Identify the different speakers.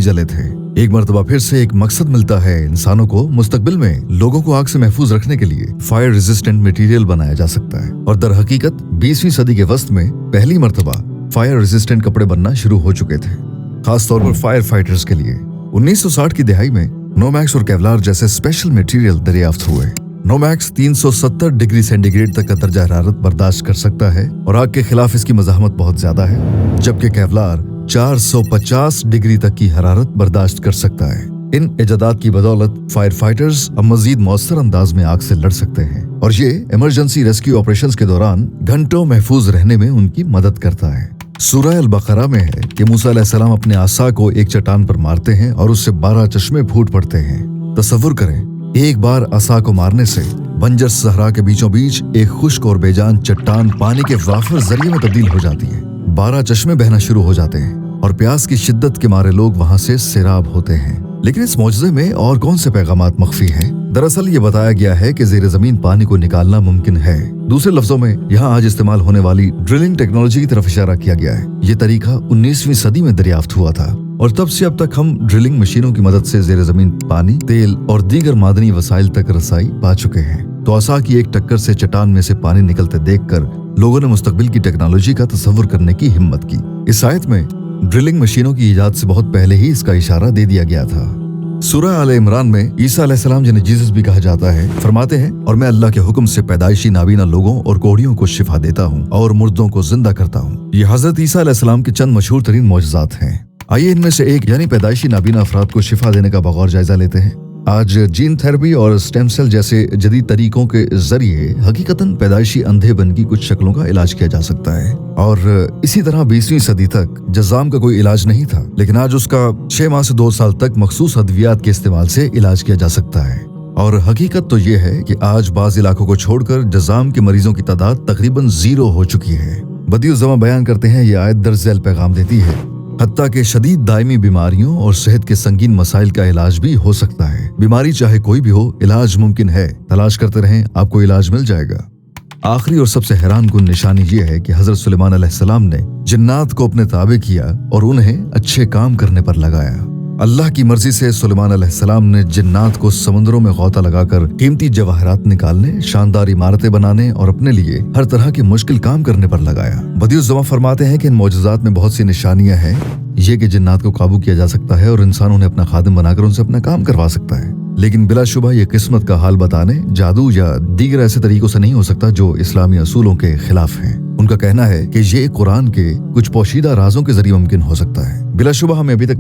Speaker 1: जले थे। एक मर्तबा फिर से एक मकसद मिलता है इंसानों को, मुस्तकबिल में लोगों को आग से महफूज रखने के लिए फायर रेजिस्टेंट मटेरियल बनाया जा सकता है। और दर हकीकत 20वीं सदी के वस्त में पहली मर्तबा फायर रेजिस्टेंट कपड़े बनना शुरू हो चुके थे, खास तौर पर फायर फाइटर्स के लिए। 1960 की दिहाई में नोमैक्स और केवलार जैसे स्पेशल मटेरियल दरियाफ्त हुए। नोमैक्स 370 डिग्री सेंटीग्रेड तक का दर्जा हरारत बर्दाश्त कर सकता है और आग के खिलाफ इसकी मज़ाहमत बहुत ज्यादा है, जबकि केवलार 450 डिग्री तक की हरारत बर्दाश्त कर सकता है। इन इजादात की बदौलत फायर फाइटर्स अब मजीद मौसर अंदाज में आग से लड़ सकते हैं और ये इमरजेंसी रेस्क्यू ऑपरेशंस के दौरान घंटों महफूज रहने में उनकी मदद करता है। सूरह अल-बकरा में है कि मूसा अलैहिस्सलाम अपने आसा को एक चट्टान पर मारते हैं और उससे 12 चश्मे फूट पड़ते हैं। तसव्वुर करें, एक बार आसा को मारने से बंजर सहरा के बीचों बीच एक खुश्क और बेजान चट्टान पानी के वाफर जरिए में तब्दील हो जाती है। 12 चश्मे बहना शुरू हो जाते हैं और प्यास की शिद्दत के मारे लोग वहां से सैराब होते हैं। लेकिन इस मौजज़े में और कौन से पैगामात मख्फी हैं? दरअसल ये बताया गया है कि ज़ेर ज़मीन पानी को निकालना मुमकिन है। दूसरे लफ्जों में यहाँ आज इस्तेमाल होने वाली ड्रिलिंग टेक्नोलॉजी की तरफ इशारा किया गया है। ये तरीका 19वीं सदी में दरियाफ्त हुआ था और तब से अब तक हम ड्रिलिंग मशीनों की मदद से ज़ेर ज़मीन पानी, तेल और दीगर मादनी वसाइल तक रसाई पा चुके हैं। तो आसा की एक टक्कर से चट्टान में से पानी निकलते देखकर लोगों ने मुस्तकबिल की टेक्नोलॉजी का तसव्वुर करने की हिम्मत की। इस आयत में ड्रिलिंग मशीनों की इजाद से बहुत पहले ही इसका इशारा दे दिया गया था। सूरह आले इमरान में ईसा अलैहिस्सलाम, जिन्हें जीसस भी कहा जाता है, फरमाते हैं, और मैं अल्लाह के हुक्म से पैदाइशी नाबीना लोगों और कोढ़ियों को शिफा देता हूँ और मुर्दों को जिंदा करता हूँ। ये हजरत ईसा अलैहिस्सलाम के चंद मशहूर तरीन मौजज़ात हैं। आइए इनमें से एक यानी पैदाइशी नाबीना अफराद को शिफा देने का बगौर जायजा लेते हैं। आज जीन थेरेपी और स्टेम सेल जैसे जदीद तरीकों के जरिए हकीकतन पैदाइशी अंधेपन की कुछ शक्लों का इलाज किया जा सकता है और इसी तरह 20वीं सदी तक जज़ाम का कोई इलाज नहीं था, लेकिन आज उसका 6 माह से 2 साल तक मखसूस अद्वियात के इस्तेमाल से इलाज किया जा सकता है। और हकीकत तो ये है कि आज बाज़ इलाकों को छोड़कर जज़ाम के मरीजों की तादाद तकरीबन 0 हो चुकी है। बदिउज़्ज़मा बयान करते हैं, ये आयत दर्ज झैल पैगाम देती है, हत्ता के शदीद दायमी बीमारियों और सेहत के संगीन मसाइल का इलाज भी हो सकता है। बीमारी चाहे कोई भी हो, इलाज मुमकिन है। तलाश करते रहें, आपको इलाज मिल जाएगा। आखिरी और सबसे हैरान कुन निशानी ये है कि हजरत सुलेमान अलैहिस्सलाम ने जिन्नात को अपने ताबे किया और उन्हें अच्छे काम करने पर लगाया। अल्लाह की मर्जी से सुलेमान अलैहिस्सलाम ने जिन्नात को समुद्रों में गौता लगाकर कीमती जवाहरात निकालने, शानदार इमारतें बनाने और अपने लिए हर तरह के मुश्किल काम करने पर लगाया। बदिउज़्ज़मा फरमाते हैं कि इन मौजज़ात में बहुत सी निशानियां हैं। ये कि जिन्नात को काबू किया जा सकता है और इंसान उन्हें अपना खादिम बनाकर उनसे अपना काम करवा सकता है, लेकिन बिलाशुबा ये किस्मत का हाल बताने, जादू या दीगर ऐसे तरीकों से नहीं हो सकता जो इस्लामी असूलों के खिलाफ हैं। उनका कहना है कि ये कुरान के कुछ पोशीदा राजों के जरिए मुमकिन हो सकता है। बिलाशुबा हमें अभी तक